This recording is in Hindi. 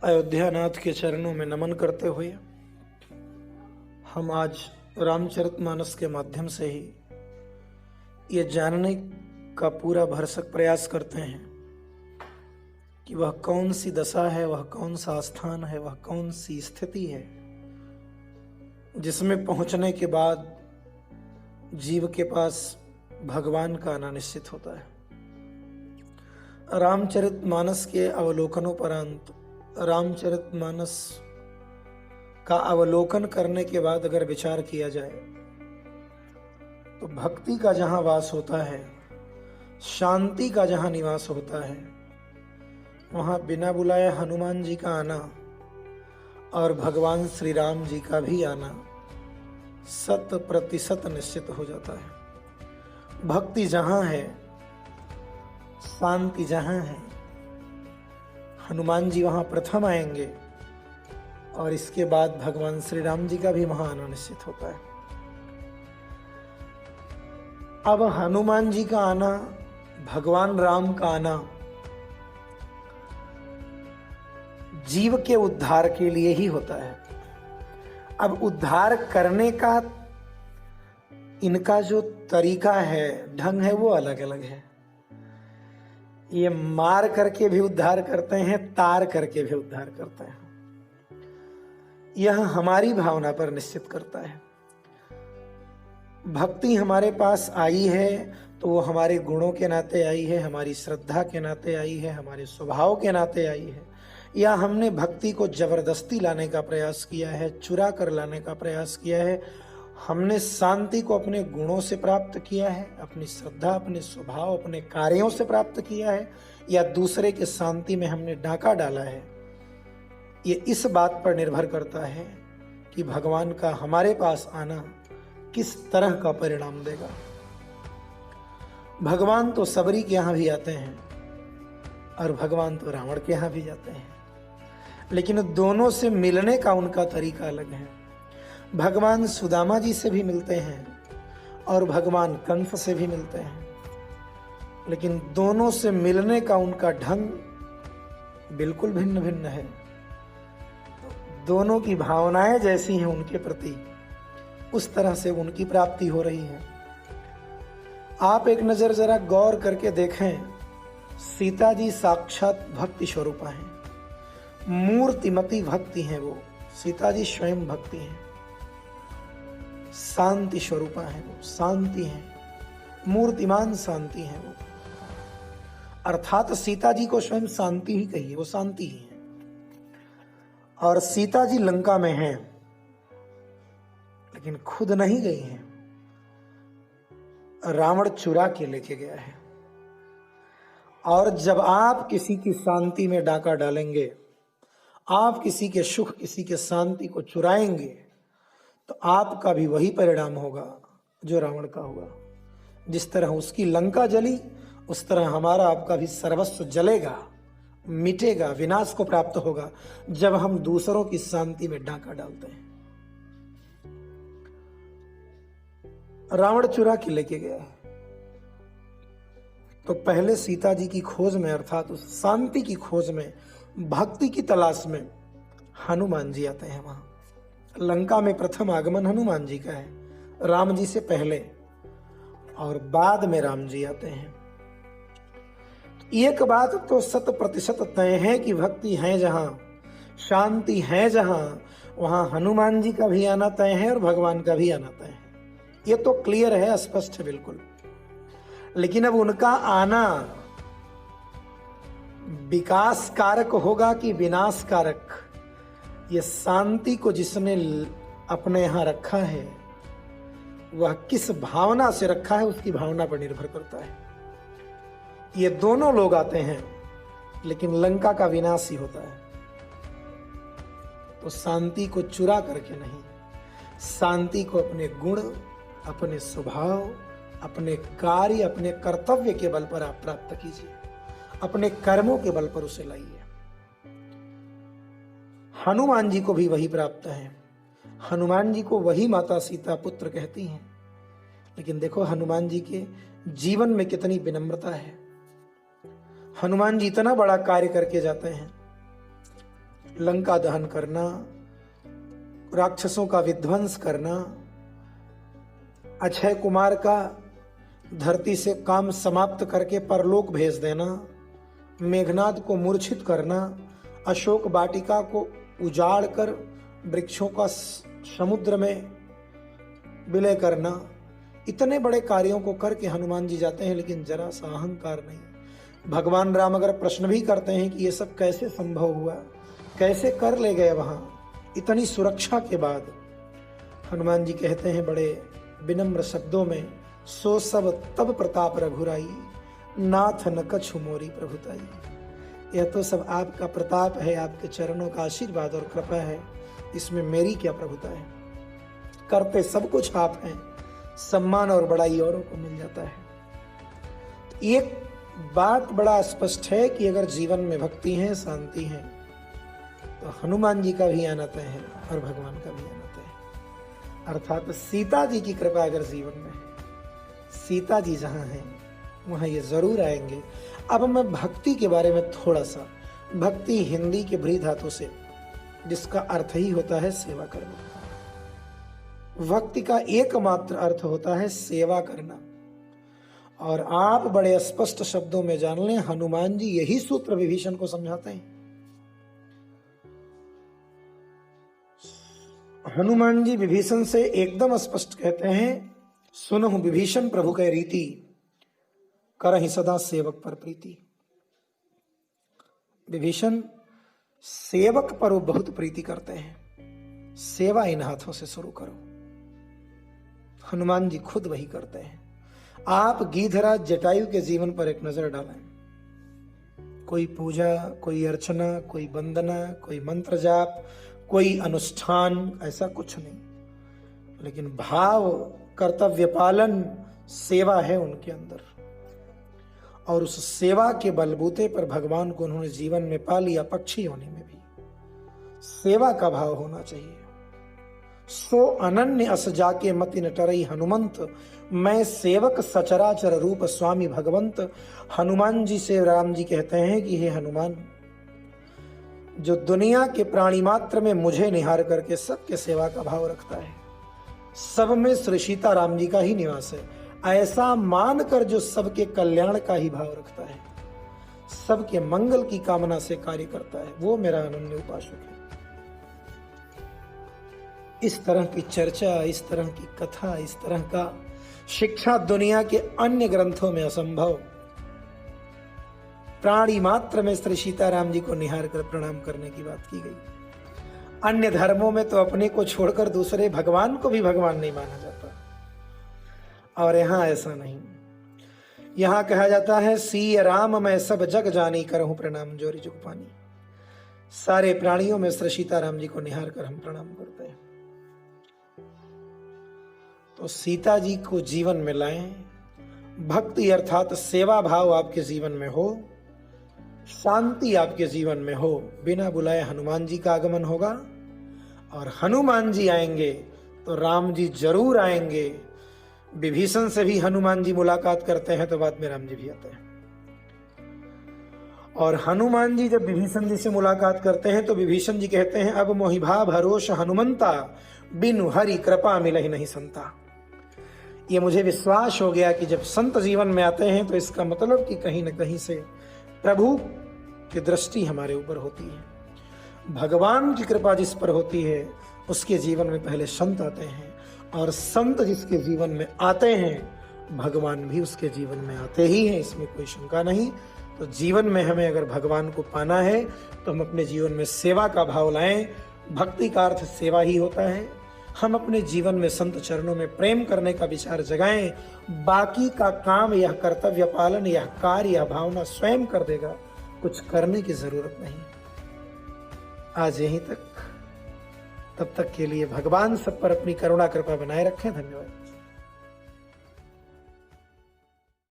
अयोध्यानाथ के चरणों में नमन करते हुए हम आज रामचरितमानस के माध्यम से ही ये जानने का पूरा भरसक प्रयास करते हैं कि वह कौन सी दशा है, वह कौन सा स्थान है, वह कौन सी स्थिति है जिसमें पहुंचने के बाद जीव के पास भगवान का आना निश्चित होता है। रामचरितमानस के अवलोकनोपरांत रामचरितमानस का अवलोकन करने के बाद अगर विचार किया जाए तो भक्ति का जहां वास होता है, शांति का जहां निवास होता है, वहां बिना बुलाए हनुमान जी का आना और भगवान श्री राम जी का भी आना 100% निश्चित हो जाता है। भक्ति जहां है, शांति जहां है, हनुमान जी वहां प्रथम आएंगे और इसके बाद भगवान श्री राम जी का भी वहां आना निश्चित होता है। अब हनुमान जी का आना, भगवान राम का आना जीव के उद्धार के लिए ही होता है। अब उद्धार करने का इनका जो तरीका है, ढंग है, वो अलग अलग है। ये मार करके भी उद्धार करते हैं, तार करके भी उद्धार करते हैं। यह हमारी भावना पर निश्चित करता है। भक्ति हमारे पास आई है तो वो हमारे गुणों के नाते आई है, हमारी श्रद्धा के नाते आई है, हमारे स्वभाव के नाते आई है, या हमने भक्ति को जबरदस्ती लाने का प्रयास किया है, चुरा कर लाने का प्रयास किया है। हमने शांति को अपने गुणों से प्राप्त किया है, अपनी श्रद्धा, अपने स्वभाव, अपने कार्यों से प्राप्त किया है, या दूसरे के शांति में हमने डाका डाला है। ये इस बात पर निर्भर करता है कि भगवान का हमारे पास आना किस तरह का परिणाम देगा। भगवान तो सबरी के यहां भी आते हैं और भगवान तो रावण के यहां भी जाते हैं, लेकिन दोनों से मिलने का उनका तरीका अलग है। भगवान सुदामा जी से भी मिलते हैं और भगवान कंस से भी मिलते हैं, लेकिन दोनों से मिलने का उनका ढंग बिल्कुल भिन्न भिन्न है। दोनों की भावनाएं जैसी हैं उनके प्रति, उस तरह से उनकी प्राप्ति हो रही है। आप एक नजर जरा गौर करके देखें, सीता जी साक्षात भक्ति स्वरूपा हैं, मूर्तिमती भक्ति हैं। वो सीता जी स्वयं भक्ति हैं, शांति स्वरूपा है, वो शांति है, मूर्तिमान शांति है वो। अर्थात सीता जी को स्वयं शांति ही कहिए, वो शांति ही है। और सीता जी लंका में हैं, लेकिन खुद नहीं गई हैं, रावण चुरा के लेके गया है। और जब आप किसी की शांति में डाका डालेंगे, आप किसी के सुख, किसी के शांति को चुराएंगे, तो आपका भी वही परिणाम होगा जो रावण का हुआ। जिस तरह उसकी लंका जली, उस तरह हमारा आपका भी सर्वस्व जलेगा, मिटेगा, विनाश को प्राप्त होगा जब हम दूसरों की शांति में डाका डालते हैं। रावण चुरा के लेके गया है, तो पहले सीता जी की खोज में, अर्थात उस शांति की खोज में, भक्ति की तलाश में हनुमान जी आते हैं। वहां लंका में प्रथम आगमन हनुमान जी का है, राम जी से पहले, और बाद में राम जी आते हैं। एक बात तो 100% तय है कि भक्ति है जहां, शांति है जहां, वहां हनुमान जी का भी आना तय है और भगवान का भी आना तय है। ये तो क्लियर है, स्पष्ट है बिल्कुल। लेकिन अब उनका आना विकास कारक होगा कि विनाश कारक, ये शांति को जिसने अपने यहां रखा है, वह किस भावना से रखा है, उसकी भावना पर निर्भर करता है। ये दोनों लोग आते हैं, लेकिन लंका का विनाश ही होता है। तो शांति को चुरा करके नहीं, शांति को अपने गुण, अपने स्वभाव, अपने कार्य, अपने कर्तव्य के बल पर आप प्राप्त कीजिए, अपने कर्मों के बल पर उसे लाइए। हनुमान जी को भी वही प्राप्त है। हनुमान जी को वही माता सीता पुत्र कहती हैं, लेकिन देखो हनुमान जी के जीवन में कितनी विनम्रता है। हनुमान जी इतना बड़ा कार्य करके जाते हैं, लंका दहन करना, राक्षसों का विध्वंस करना, अक्षय कुमार का धरती से काम समाप्त करके परलोक भेज देना, मेघनाद को मूर्छित करना, अशोक वाटिका को उजाड़ कर वृक्षों का समुद्र में विलय करना, इतने बड़े कार्यों को करके हनुमान जी जाते हैं, लेकिन जरा सा अहंकार नहीं। भगवान राम अगर प्रश्न भी करते हैं कि ये सब कैसे संभव हुआ, कैसे कर ले गए वहां इतनी सुरक्षा के बाद, हनुमान जी कहते हैं बड़े विनम्र शब्दों में, सो सब तब प्रताप रघुराई, नाथ न कछु मोरी प्रभुताई। यह तो सब आपका प्रताप है, आपके चरणों का आशीर्वाद और कृपा है, इसमें मेरी क्या प्रभुता है। करते सब कुछ आप हैं, सम्मान और बड़ाई औरों को मिल जाता है। तो एक बात बड़ा स्पष्ट है कि अगर जीवन में भक्ति है, शांति है, तो हनुमान जी का भी आना तय है और भगवान का भी आना तय है। अर्थात सीता जी की कृपा अगर जीवन में है, सीता जी जहां हैं वहां ये जरूर आएंगे। अब मैं भक्ति के बारे में थोड़ा सा, भक्ति हिंदी के भ्री धातु से, जिसका अर्थ ही होता है सेवा करना। भक्ति का एकमात्र अर्थ होता है सेवा करना। और आप बड़े स्पष्ट शब्दों में जान लें, हनुमान जी यही सूत्र विभीषण को समझाते हैं। हनुमान जी विभीषण से एकदम स्पष्ट कहते हैं, सुनहु विभीषण प्रभु कै रीति, करहि सदा सेवक पर प्रीति। विभीषण सेवक पर वो बहुत प्रीति करते हैं, सेवा इन हाथों से शुरू करो। हनुमान जी खुद वही करते हैं। आप गीधराज जटायु के जीवन पर एक नजर डालें, कोई पूजा, कोई अर्चना, कोई वंदना, कोई मंत्र जाप, कोई अनुष्ठान, ऐसा कुछ नहीं, लेकिन भाव, कर्तव्य पालन, सेवा है उनके अंदर। और उस सेवा के बलबूते पर भगवान को उन्होंने जीवन में पा लिया। पक्षी होने में भी सेवा का भाव होना चाहिए। सो अनन्य अस जाके मति न टरई हनुमंत, मैं सेवक सचराचर रूप स्वामी भगवंत। हनुमान जी से राम जी कहते हैं कि हे हनुमान, जो दुनिया के प्राणी मात्र में मुझे निहार करके सबके सेवा का भाव रखता है, सब में श्री सीता राम जी का ही निवास है, ऐसा मानकर जो सबके कल्याण का ही भाव रखता है, सबके मंगल की कामना से कार्य करता है, वो मेरा अनन्य उपासक है। इस तरह की चर्चा, इस तरह की कथा, इस तरह का शिक्षा दुनिया के अन्य ग्रंथों में असंभव। प्राणी मात्र में श्री सीताराम जी को निहार कर प्रणाम करने की बात की गई। अन्य धर्मों में तो अपने को छोड़कर दूसरे भगवान को भी भगवान नहीं माना जाता, और यहां ऐसा नहीं। यहां कहा जाता है, सीय राम मैं सब जग जानी, करहूं प्रणाम जोरी जुग पानी। सारे प्राणियों में श्री सीताराम जी को निहार कर हम प्रणाम करते हैं। तो सीता जी को जीवन में लाएं, भक्ति अर्थात सेवा भाव आपके जीवन में हो, शांति आपके जीवन में हो, बिना बुलाए हनुमान जी का आगमन होगा। और हनुमान जी आएंगे तो राम जी जरूर आएंगे। विभीषण से भी हनुमान जी मुलाकात करते हैं तो बाद में राम जी भी आते हैं। और हनुमान जी जब विभीषण जी से मुलाकात करते हैं तो विभीषण जी कहते हैं, अब मोहि भाव भरोस हनुमंता, बिनु हरि कृपा मिलहि नहीं संता। ये मुझे विश्वास हो गया कि जब संत जीवन में आते हैं तो इसका मतलब कि कहीं न कहीं से प्रभु की दृष्टि हमारे ऊपर होती है। भगवान की कृपा जिस पर होती है उसके जीवन में पहले संत आते हैं, और संत जिसके जीवन में आते हैं भगवान भी उसके जीवन में आते ही हैं, इसमें कोई शंका नहीं। तो जीवन में हमें अगर भगवान को पाना है तो हम अपने जीवन में सेवा का भाव लाएं। भक्ति का अर्थ सेवा ही होता है। हम अपने जीवन में संत चरणों में प्रेम करने का विचार जगाएं। बाकी का काम, यह कर्तव्य पालन, यह कार्य, यह भावना स्वयं कर देगा, कुछ करने की जरूरत नहीं। आज यहीं तक, तब तक के लिए भगवान सब पर अपनी करुणा कृपा बनाए रखें। धन्यवाद।